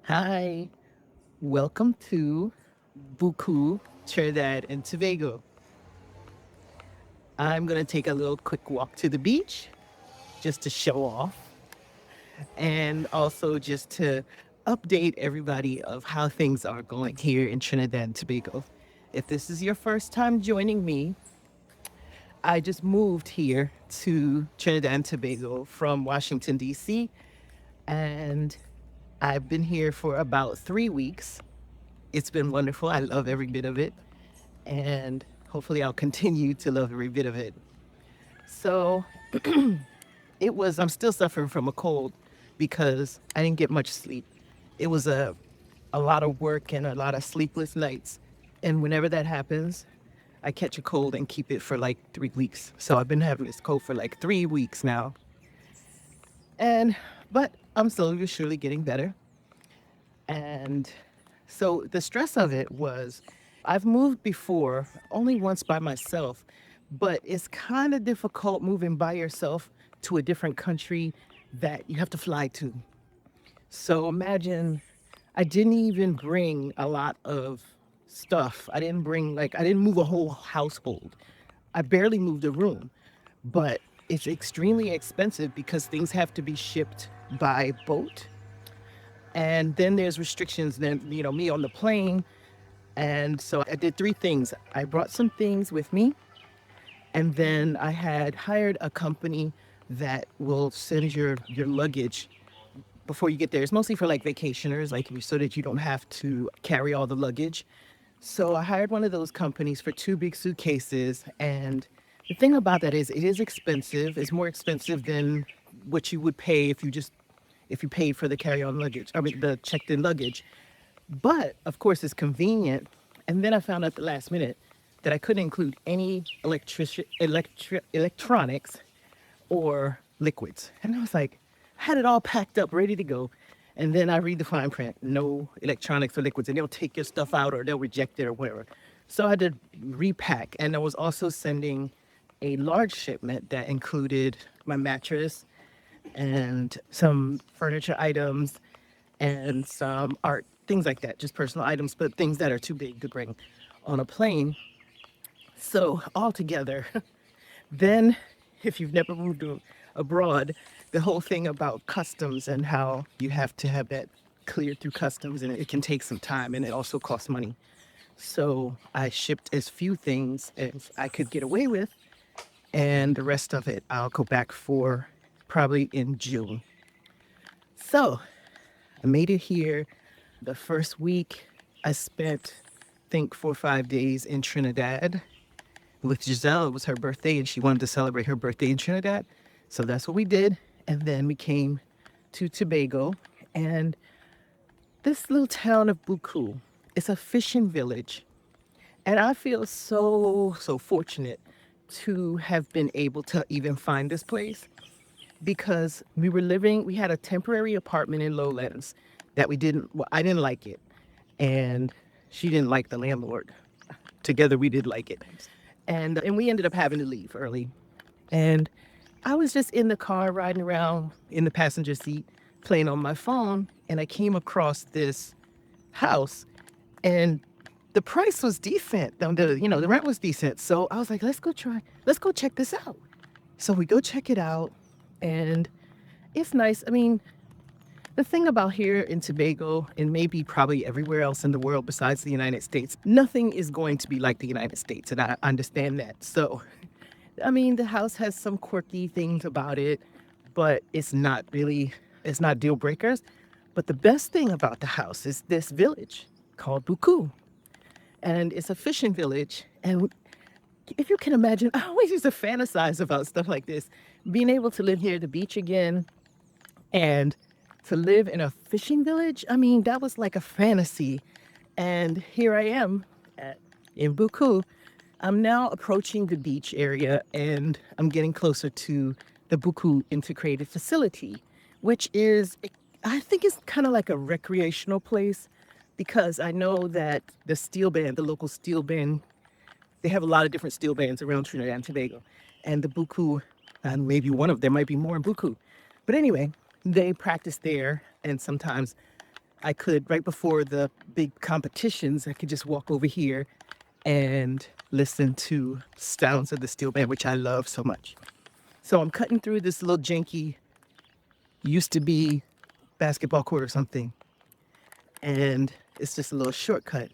Hi, welcome to Buku, Trinidad and Tobago. I'm going to take a little quick walk to the beach just to show off and also just to update everybody of how things are going here in Trinidad and Tobago. If this is your first time joining me, I just moved here to Trinidad and Tobago from Washington, D.C., and I've been here for about 3 weeks. It's been wonderful. I love every bit of it. And hopefully I'll continue to love every bit of it. So I'm still suffering from a cold because I didn't get much sleep. It was a lot of work and a lot of sleepless nights. And whenever that happens, I catch a cold and keep it for like 3 weeks. So I've been having this cold for like 3 weeks now. And, but I'm slowly but surely getting better. And so the stress of it was I've moved before, only once by myself, but it's kind of difficult moving by yourself to a different country that you have to fly to. So imagine I didn't even bring a lot of stuff. I didn't move a whole household. I barely moved a room, but it's extremely expensive because things have to be shipped by boat. And then there's restrictions, then, me on the plane. And so I did three things. I brought some things with me, and then I had hired a company that will send your luggage before you get there. It's mostly for like vacationers, like so that you don't have to carry all the luggage. So I hired one of those companies for two big suitcases. And the thing about that is it is expensive. It's more expensive than what you would pay if you paid for the carry-on luggage. I mean the checked-in luggage. But of course, it's convenient. And then I found out the last minute that I couldn't include any electronics or liquids. And I was like, had it all packed up, ready to go. And then I read the fine print, no electronics or liquids, and they'll take your stuff out or they'll reject it or whatever. So I had to repack. And I was also sending a large shipment that included my mattress and some furniture items and some art, things like that, just personal items, but things that are too big to bring on a plane. So, altogether, then if you've never moved abroad, the whole thing about customs and how you have to have that cleared through customs and it can take some time and it also costs money. So, I shipped as few things as I could get away with, and the rest of it I'll go back for probably in June. So, I made it here. The first week I spent, I think, 4 or 5 days in Trinidad with Giselle. It was her birthday and she wanted to celebrate her birthday in Trinidad. So that's what we did. And then we came to Tobago, and this little town of Buku, it's a fishing village. And I feel so fortunate to have been able to even find this place because we had a temporary apartment in Lowlands that I didn't like it. And she didn't like the landlord. Together we did like it. And we ended up having to leave early. And I was just in the car riding around in the passenger seat playing on my phone, and I came across this house, and the price was decent. The rent was decent. So I was like, let's go check this out. So we go check it out, and it's nice. I mean, the thing about here in Tobago, and maybe probably everywhere else in the world besides the United States, nothing is going to be like the United States, and I understand that. So, I mean, the house has some quirky things about it, but it's not deal breakers. But the best thing about the house is this village called Buku, and it's a fishing village. And if you can imagine, I always used to fantasize about stuff like this, being able to live here at the beach again and to live in a fishing village. I mean, that was like a fantasy. And here I am in Buku. I'm now approaching the beach area and I'm getting closer to the Buku Integrated Facility, which I think it's kind of like a recreational place because I know that the local steel band, they have a lot of different steel bands around Trinidad and Tobago. And the Buku, and maybe one of them might be more in Buku. But anyway, they practice there, and sometimes I could, right before the big competitions, I could just walk over here and listen to sounds of the steel band, which I love so much. So I'm cutting through this little janky, used to be basketball court or something, and it's just a little shortcut.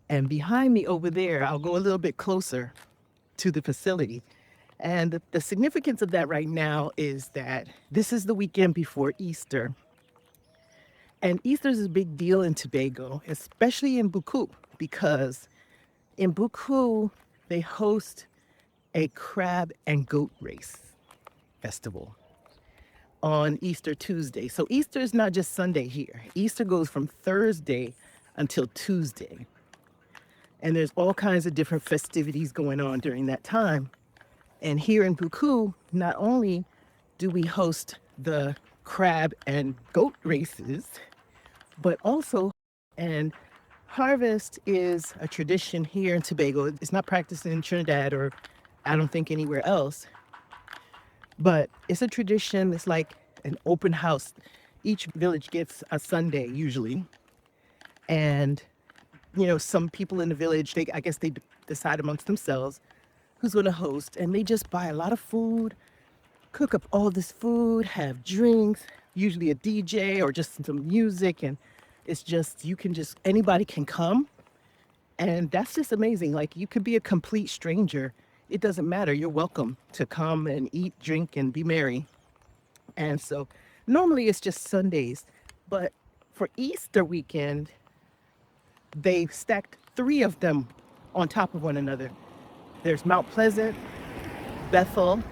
And behind me over there, I'll go a little bit closer to the facility. And the significance of that right now is that this is the weekend before Easter. And Easter is a big deal in Tobago, especially in Buku, because in Buku, they host a crab and goat race festival on Easter Tuesday. So Easter is not just Sunday here. Easter goes from Thursday until Tuesday. And there's all kinds of different festivities going on during that time. And here in Buku, not only do we host the crab and goat races, but also, and harvest is a tradition here in Tobago. It's not practiced in Trinidad or I don't think anywhere else, but it's a tradition. It's like an open house. Each village gets a Sunday usually. And, some people in the village, I guess they decide amongst themselves who's going to host. And they just buy a lot of food, cook up all this food, have drinks, usually a DJ or just some music. And it's just, anybody can come. And that's just amazing. Like, you could be a complete stranger. It doesn't matter. You're welcome to come and eat, drink, and be merry. And so normally it's just Sundays. But for Easter weekend, they stacked 3 of them on top of one another. There's Mount Pleasant, Bethel,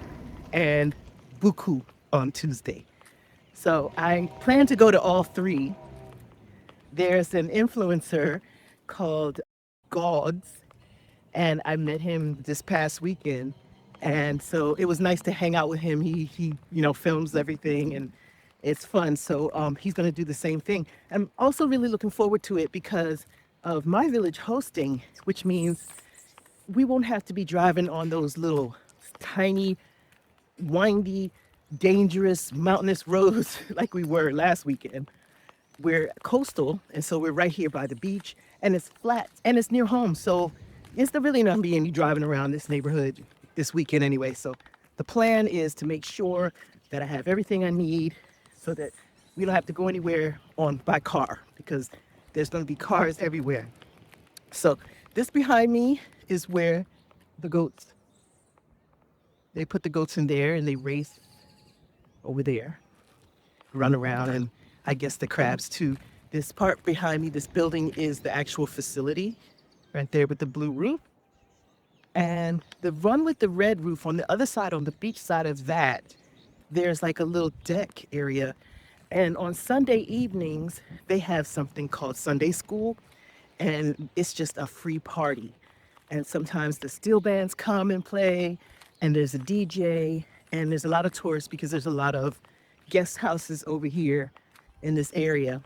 and Buku on Tuesday. So I plan to go to all 3. There's an influencer called Gods, and I met him this past weekend. And so it was nice to hang out with him. He films everything and it's fun. So he's going to do the same thing. I'm also really looking forward to it because of my village hosting, which means we won't have to be driving on those little tiny, windy, dangerous, mountainous roads like we were last weekend. We're coastal, and so we're right here by the beach, and it's flat, and it's near home. So it's really not be any driving around this neighborhood this weekend anyway. So the plan is to make sure that I have everything I need so that we don't have to go anywhere by car because there's going to be cars everywhere. So this behind me is where the goats, they put the goats in there and they race over there, run around, and I guess the crabs too. This part behind me, this building is the actual facility right there with the blue roof. And the one with the red roof on the other side, on the beach side of that, there's like a little deck area. And on Sunday evenings, they have something called Sunday School, and it's just a free party. And sometimes the steel bands come and play, and there's a DJ, and there's a lot of tourists because there's a lot of guest houses over here in this area.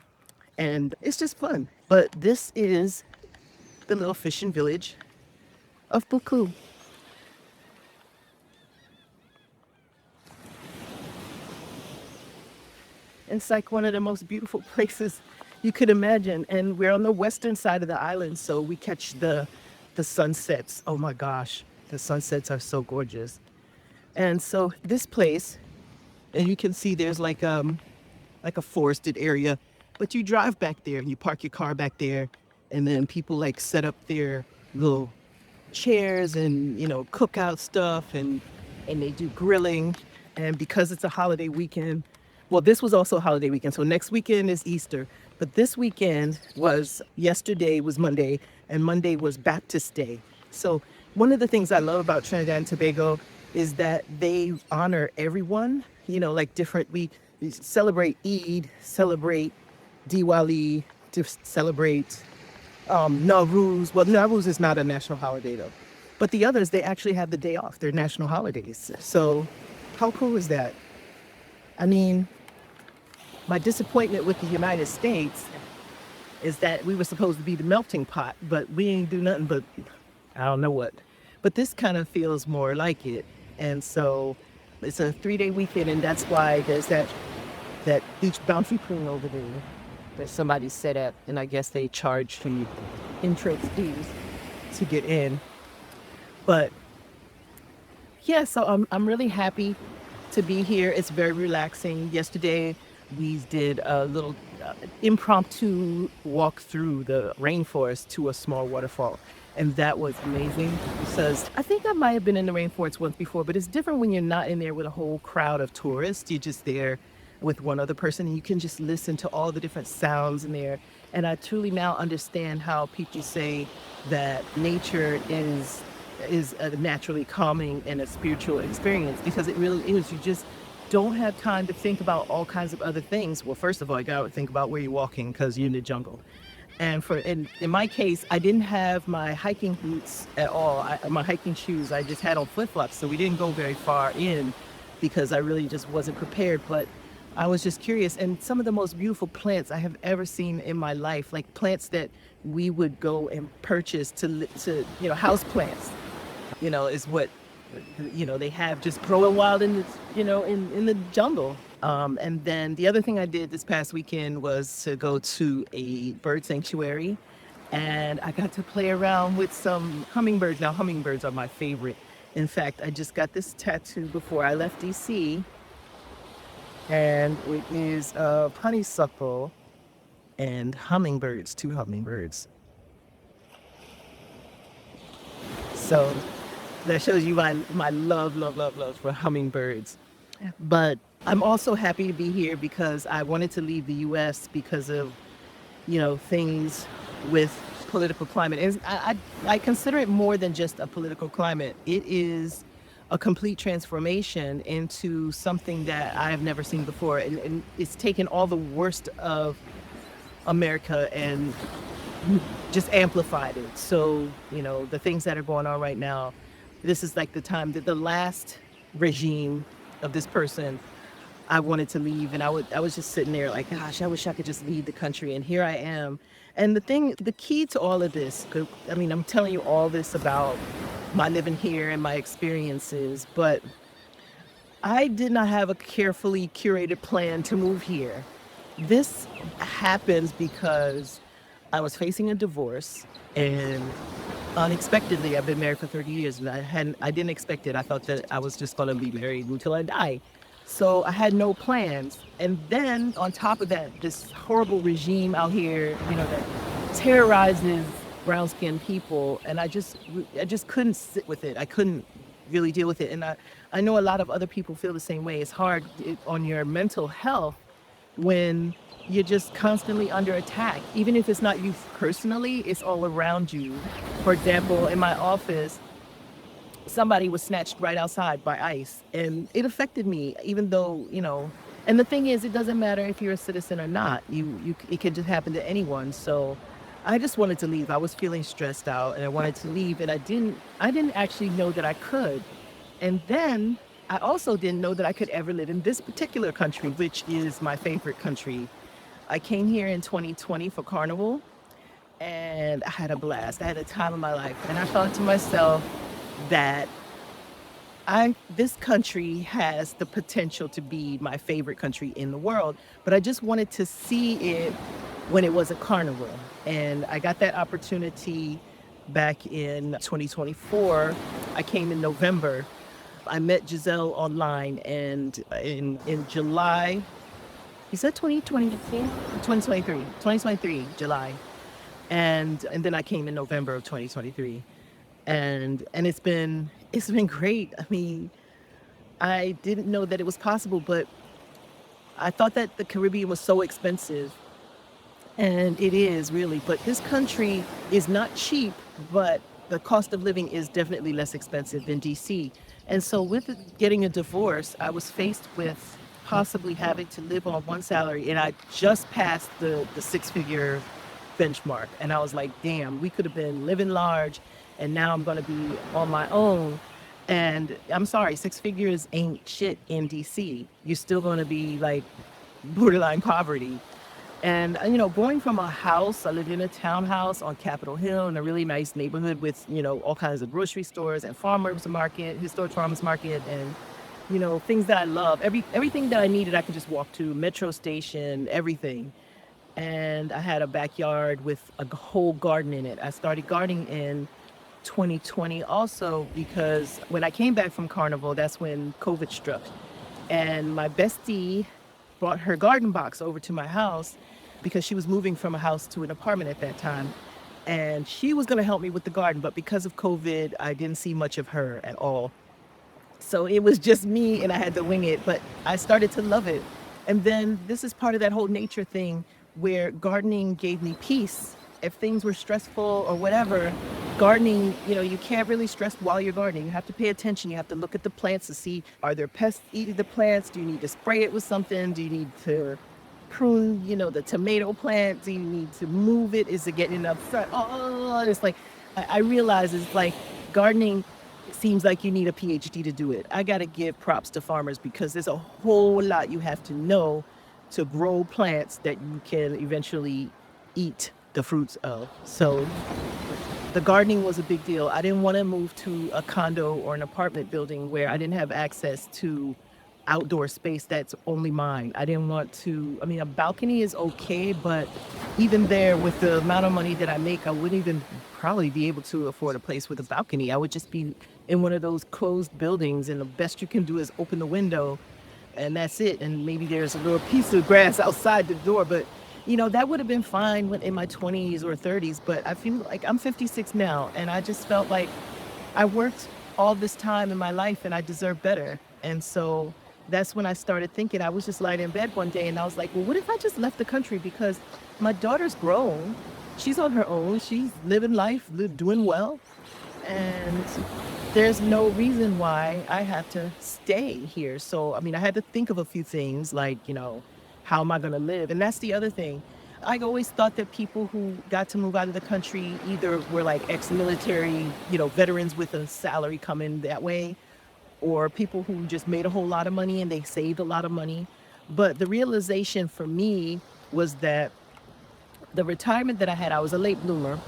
And it's just fun. But this is the little fishing village of Buku. It's like one of the most beautiful places you could imagine. And we're on the western side of the island, so we catch the sunsets. Oh my gosh, the sunsets are so gorgeous. And so this place, and you can see there's like a forested area, but you drive back there and you park your car back there, and then people like set up their little chairs and cook out stuff, and they do grilling. And because it's a holiday weekend, well, this was also a holiday weekend, so next weekend is Easter, but this weekend yesterday was Monday, and Monday was Baptist Day. So one of the things I love about Trinidad and Tobago is that they honor everyone, like we celebrate Eid, celebrate Diwali, to celebrate Nowruz. Well, Nowruz is not a national holiday though, but the others, they actually have the day off. They're national holidays. So how cool is that? I mean, my disappointment with the United States is that we were supposed to be the melting pot, but we ain't do nothing but I don't know what. But this kind of feels more like it. And so it's a 3-day weekend, and that's why there's that huge bouncy pool over there. that somebody set up, and I guess they charge the entrance fees to get in. But yeah, so I'm really happy to be here. It's very relaxing. Yesterday we did a little impromptu walk through the rainforest to a small waterfall. And that was amazing because I think I might have been in the rainforest once before, but it's different when you're not in there with a whole crowd of tourists. You're just there with one other person and you can just listen to all the different sounds in there. And I truly now understand how people say that nature is a naturally calming and a spiritual experience because it really is. You just don't have time to think about all kinds of other things. Well, first of all, you got to think about where you're walking because you're in the jungle. And in my case, I didn't have my hiking boots at all. My hiking shoes, I just had on flip-flops. So we didn't go very far in because I really just wasn't prepared. But I was just curious. And some of the most beautiful plants I have ever seen in my life, like plants that we would go and purchase house plants, is what, they have just growing wild in the, in the jungle. And then the other thing I did this past weekend was to go to a bird sanctuary and I got to play around with some hummingbirds. Now, hummingbirds are my favorite. In fact, I just got this tattoo before I left DC, and it is honeysuckle and hummingbirds, two hummingbirds. So that shows you my love for hummingbirds. But I'm also happy to be here because I wanted to leave the US because of, things with political climate. And I consider it more than just a political climate. It is a complete transformation into something that I have never seen before. And it's taken all the worst of America and just amplified it. So, the things that are going on right now, this is like the time that the last regime of this person, I wanted to leave. And I was just sitting there like, gosh, I wish I could just leave the country. And here I am. And the key to all of this, I'm telling you all this about my living here and my experiences, but I did not have a carefully curated plan to move here. This happens because I was facing a divorce, and unexpectedly, I've been married for 30 years, and I didn't expect it. I thought that I was just going to be married until I die. So I had no plans. And then on top of that, this horrible regime out here, that terrorizes brown-skinned people, and I just couldn't sit with it. I couldn't really deal with it. And I know a lot of other people feel the same way. It's hard on your mental health when you're just constantly under attack. Even if it's not you personally, it's all around you. For example, in my office, somebody was snatched right outside by ICE, and it affected me, even though, and the thing is, it doesn't matter if you're a citizen or not. It could just happen to anyone. So I just wanted to leave. I was feeling stressed out and I wanted to leave, and I didn't actually know that I could. And then I also didn't know that I could ever live in this particular country, which is my favorite country. I came here in 2020 for Carnival, and I had a blast. I had the time of my life. And I thought to myself that this country has the potential to be my favorite country in the world, but I just wanted to see it when it was a carnival. And I got that opportunity back in 2024. I came in November. I met Giselle online, and in July, he said 2023, July. And then I came in November of 2023. And it's been great. I mean, I didn't know that it was possible, but I thought that the Caribbean was so expensive, and it is really. But this country is not cheap, but the cost of living is definitely less expensive than DC. And so with getting a divorce, I was faced with possibly having to live on one salary, and I just passed the six-figure benchmark. And I was like, damn, we could have been living large, and now I'm going to be on my own. And I'm sorry, six figures ain't shit in DC. You're still going to be like borderline poverty. And, going from a house, I lived in a townhouse on Capitol Hill in a really nice neighborhood with, all kinds of grocery stores and farmers market, historic farmers market, and, things that I love. Everything that I needed, I could just walk to, metro station, everything. and I had a backyard with a whole garden in it. I started gardening in 2020 also because when I came back from Carnival, that's when COVID struck. And my bestie brought her garden box over to my house because she was moving from a house to an apartment at that time. And she was going to help me with the garden, but because of COVID, I didn't see much of her at all. So it was just me and I had to wing it, but I started to love it. And then this is part of that whole nature thing where gardening gave me peace. If things were stressful or whatever, gardening, you can't really stress while you're gardening. You have to pay attention. You have to look at the plants to see, are there pests eating the plants? Do you need to spray it with something? Do you need to prune, the tomato plant? Do you need to move it? Is it getting enough sun? Oh, it's like, I realize it's like gardening seems like you need a PhD to do it. I got to give props to farmers because there's a whole lot you have to know to grow plants that you can eventually eat the fruits of. So the gardening was a big deal. I didn't want to move to a condo or an apartment building where I didn't have access to outdoor space that's only mine. I didn't want to, a balcony is okay, but even there with the amount of money that I make, I wouldn't even probably be able to afford a place with a balcony. I would just be in one of those closed buildings and the best you can do is open the window and that's it. And maybe there's a little piece of grass outside the door, but that would have been fine in my 20s or 30s, but I feel like I'm 56 now and I just felt like I worked all this time in my life and I deserve better. And so that's when I started thinking. I was just lying in bed one day and I was like, well, what if I just left the country? Because my daughter's grown. She's on her own. She's living life, doing well. And there's no reason why I have to stay here. So, I had to think of a few things like, how am I going to live? And that's the other thing. I always thought that people who got to move out of the country either were like ex-military, veterans with a salary coming that way, or people who just made a whole lot of money and they saved a lot of money. But the realization for me was that the retirement that I had, I was a late bloomer.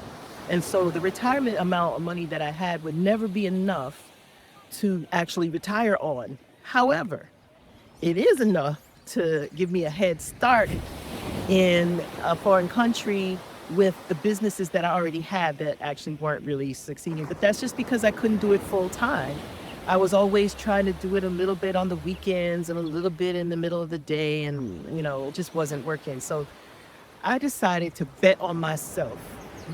And so the retirement amount of money that I had would never be enough to actually retire on. However, it is enough to give me a head start in a foreign country with the businesses that I already had that actually weren't really succeeding. But that's just because I couldn't do it full time. I was always trying to do it a little bit on the weekends and a little bit in the middle of the day, and it just wasn't working. So I decided to bet on myself.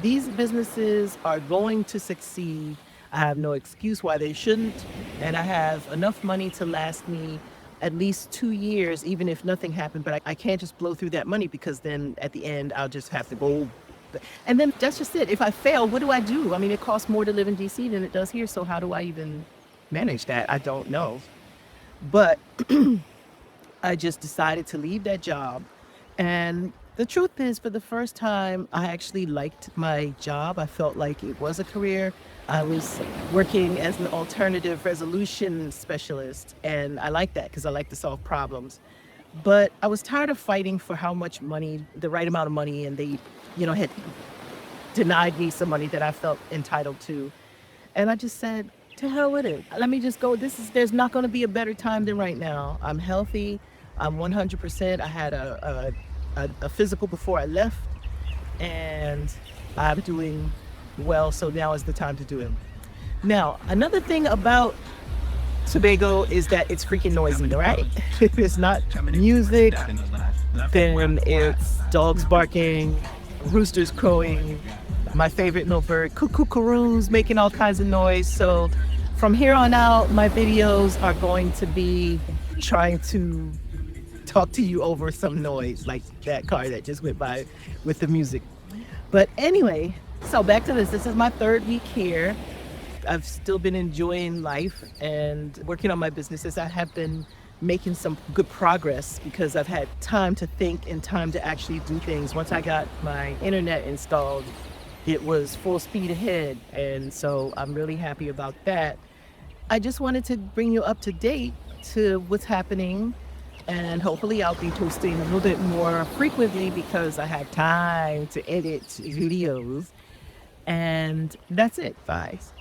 These businesses are going to succeed. I have no excuse why they shouldn't, and I have enough money to last me at least 2 years, even if nothing happened. But I can't just blow through that money because then at the end I'll just have to go. And then that's just it. If I fail, what do I do? It costs more to live in DC than it does here. So how do I even manage that? I don't know. But I just decided to leave that job. And the truth is, for the first time, I actually liked my job. I felt like it was a career. I was working as an alternative resolution specialist, and I like that because I like to solve problems. But I was tired of fighting for how much money, the right amount of money, and they, had denied me some money that I felt entitled to. And I just said, to hell with it. Let me just go. There's not going to be a better time than right now. I'm healthy. I'm 100%. I had a physical before I left, and I'm doing well, so now is the time to do it. Now, another thing about Tobago is that it's freaking noisy, right? If it's not music, then it's dogs barking, roosters crowing, my favorite little bird, cuckoos, making all kinds of noise. So from here on out, my videos are going to be trying to talk to you over some noise, like that car that just went by with the music. But anyway, so back to this. This is my 3rd week here. I've still been enjoying life and working on my businesses. I have been making some good progress because I've had time to think and time to actually do things. Once I got my internet installed, it was full speed ahead. And so I'm really happy about that. I just wanted to bring you up to date to what's happening. And hopefully I'll be posting a little bit more frequently because I have time to edit videos. And that's it, guys.